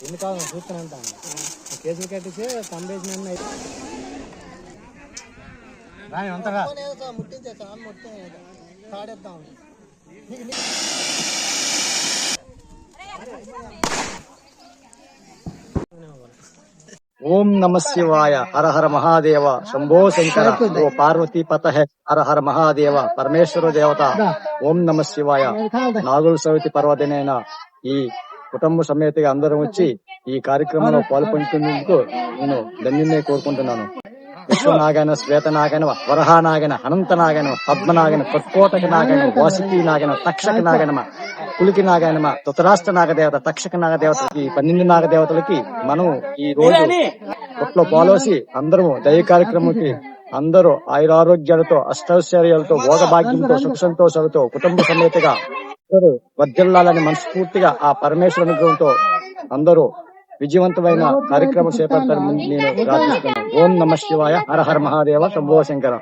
ఎందుకు చూస్తానంటా కేసులు కట్టించి కంబేషన్ రాని అంతగా ముట్టించే మొత్తం తాడేద్దాం. ఓం నమ శివాయ. హర హర మహాదేవ. శంభో శంకర. ఓ పార్వతీ పత హర హర మహాదేవ. పరమేశ్వర దేవత. ఓం నమ శివాయ. నాగుల చవితి పర్వదినైన ఈ కుటుంబ సమేతగా అందరం వచ్చి ఈ కార్యక్రమంలో పాల్పంచుకునేందుకు నేను ధన్యున్నే కోరుకుంటున్నాను. విశ్వనాగైన, శ్వేతనాగైన, వరహానాగైన, అనంతనాగైన, పద్మనాగైన, కర్కోటక నాగైన, వాసుకి నాగైన, తక్షక నాగైనమ, కులికి నాగైనమ, ధృతరాష్ట్ర నాగదేవత, తక్షక నాగదేవతలకి 12 నాగదేవతలకి మనం ఈ రోజు కొట్లో పాలోసి అందరము దయ కార్యక్రమంకి అందరూ ఆయురారోగ్యాలతో, అష్టైశ్వర్యాలతో, భోగభాగ్యంతో, సుఖ సంతోషాలతో కుటుంబ సమేతగా అందరూ వర్ధిల్లాలని మనస్ఫూర్తిగా ఆ పరమేశ్వర అనుగ్రహంతో అందరూ విజయవంతమైన కార్యక్రమం చేపడతారని నేను ప్రార్థిస్తున్నాను. ఓం నమ శివాయ. హర హర మహాదేవ. శంభో శంకర.